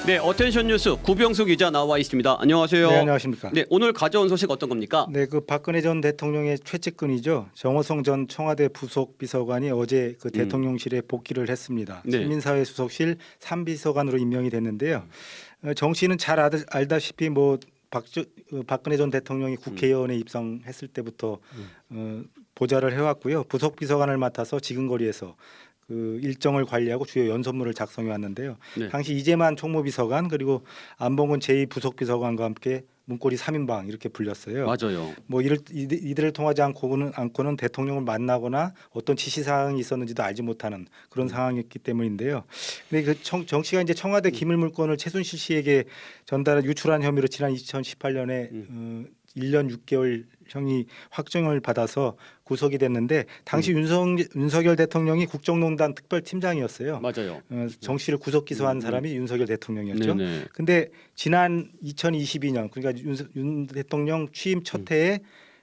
네, 어텐션 뉴스 구병수 기자 나와 있습니다. 안녕하세요. 네, 안녕하십니까. 네, 오늘 가져온 소식 어떤 겁니까? 네, 그 박근혜 전 대통령의 최측근이죠. 정호성 전 청와대 부속 비서관이 어제 그 대통령실에 복귀를 했습니다. 네. 시민사회 수석실 3비서관으로 임명이 됐는데요. 정 씨는 잘 알다시피 뭐 박근혜 전 대통령이 국회의원에 입성했을 때부터 보좌를 해왔고요. 부속 비서관을 맡아서 지근거리에서 그 일정을 관리하고 주요 연설문을 작성해 왔는데요. 네. 당시 이재만 총무비서관 그리고 안봉근 제2부속비서관과 함께 문고리 3인방 이렇게 불렸어요. 맞아요. 뭐 이들을 통하지 않고는 대통령을 만나거나 어떤 지시 사항이 있었는지도 알지 못하는 그런 상황이었기 때문인데요. 근데 그 정 씨가 이제 청와대 기밀 물건을 최순실 씨에게 유출한 혐의로 지난 2018년에 1년 6개월 형이 확정을 받아서 구속이 됐는데 당시 윤석열 대통령이 국정농단 특별팀장이었어요. 맞아요. 정 씨를 구속 기소한 사람이 윤석열 대통령이었죠. 네네. 근데 지난 2022년 그러니까 윤 대통령 취임 첫 해에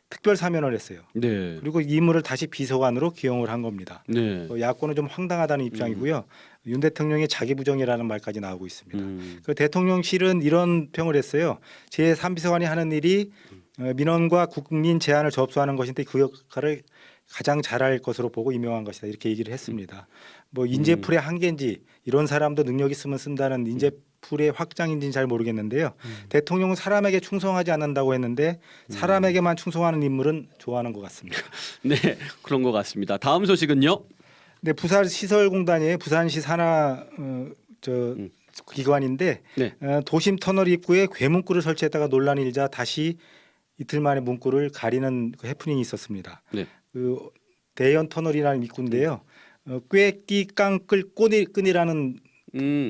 특별 사면을 했어요. 네. 그리고 이 인물을 다시 비서관으로 기용을 한 겁니다. 네. 야권은 좀 황당하다는 입장이고요. 윤 대통령의 자기 부정이라는 말까지 나오고 있습니다. 그 대통령실은 이런 평을 했어요. 제3비서관이 하는 일이 민원과 국민 제안을 접수하는 것인데 그 역할을 가장 잘할 것으로 보고 임명한 것이다 이렇게 얘기를 했습니다. 뭐 인재풀의 한계인지 이런 사람도 능력 있으면 쓴다는 인재풀의 확장인지는 잘 모르겠는데요. 대통령은 사람에게 충성하지 않는다고 했는데 사람에게만 충성하는 인물은 좋아하는 것 같습니다. 네, 그런 것 같습니다. 다음 소식은요? 네, 부산시설공단이에요. 부산시 산하 기관인데 네. 도심 터널 입구에 괴문구를 설치했다가 논란이 일자 다시 이틀 만에 문구를 가리는 그 해프닝이 있었습니다. 네. 그 대연 터널이라는 입구인데요. 꾀끼 깡끌 끈이라는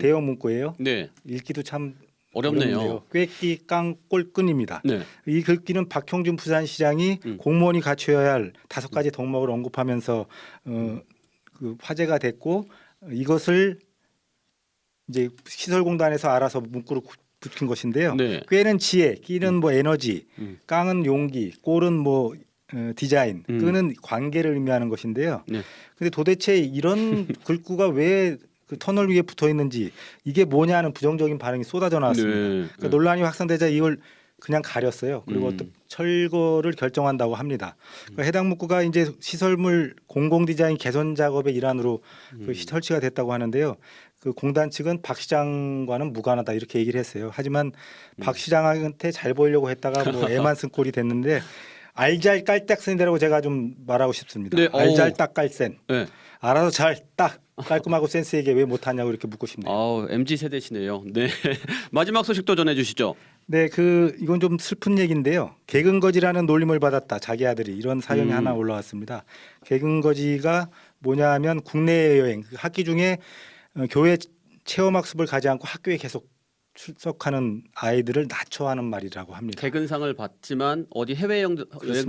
대형 문구예요. 네. 읽기도 참 어렵네요. 꾀끼 깡꼴 끈입니다. 네. 이 글귀는 박형준 부산시장이 공무원이 갖춰야 할 5가지 덕목을 언급하면서 그 화제가 됐고 이것을 이제 시설공단에서 알아서 문구로 붙인 것인데요. 네. 꾀는 지혜, 끼는 뭐 에너지, 깡은 용기, 꼴은 뭐 디자인, 끈은 관계를 의미하는 것인데요. 네. 근데 도대체 이런 글귀가 왜 그 터널 위에 붙어 있는지 이게 뭐냐는 부정적인 반응이 쏟아져 나왔습니다. 네. 그러니까 논란이 확산되자 이걸 그냥 가렸어요. 그리고 또 철거를 결정한다고 합니다. 그러니까 해당 문구가 이제 시설물 공공 디자인 개선 작업의 일환으로 그 설치가 됐다고 하는데요. 그 공단 측은 박 시장과는 무관하다 이렇게 얘기를 했어요. 하지만 박 시장한테 잘 보이려고 했다가 뭐 애만 쓴 꼴이 됐는데 알잘 깔딱센이라고 제가 좀 말하고 싶습니다. 네, 알잘 딱 깔센. 네. 알아서 잘 딱 깔끔하고 센스 있게 왜 못하냐고 이렇게 묻고 싶네요. 아우, MZ 세대시네요. 네. 마지막 소식도 전해 주시죠. 네, 이건 좀 슬픈 얘기인데요. 개근거지라는 놀림을 받았다. 자기 아들이 이런 사연이 하나 올라왔습니다. 개근거지가 뭐냐하면 국내 여행 학기 중에 교회 체험학습을 가지 않고 학교에 계속 출석하는 아이들을 낮춰하는 말이라고 합니다. 개근상을 받지만 어디 해외 여행도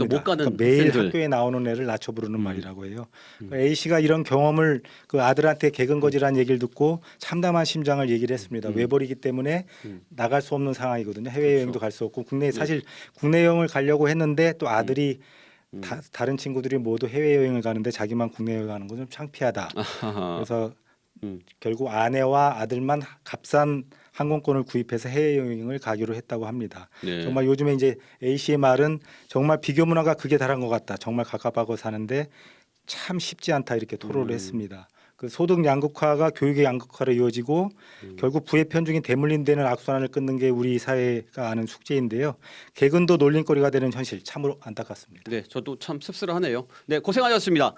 못 가는 그러니까 매일 학생들. 학교에 나오는 애를 낮춰 부르는 말이라고 해요. 그러니까 A 씨가 이런 경험을 그 아들한테 개근거지라는 얘기를 듣고 참담한 심장을 얘기를 했습니다. 외벌이기 때문에 나갈 수 없는 상황이거든요. 해외 여행도 갈 수 없고 사실 국내 여행을 가려고 했는데 또 아들이 다른 친구들이 모두 해외 여행을 가는데 자기만 국내 여행 가는 건 좀 창피하다. 그래서 결국 아내와 아들만 값싼 항공권을 구입해서 해외여행을 가기로 했다고 합니다. 네. 정말 요즘에 이제 A 씨의 말은 정말 비교 문화가 극에 달한 것 같다. 정말 갑갑하고 사는데 참 쉽지 않다 이렇게 토로를 했습니다. 그 소득 양극화가 교육의 양극화로 이어지고 결국 부의 편중인 대물림되는 악순환을 끊는 게 우리 사회가 아는 숙제인데요. 개근도 놀림거리가 되는 현실 참으로 안타깝습니다. 네, 저도 참 씁쓸하네요. 네, 고생하셨습니다.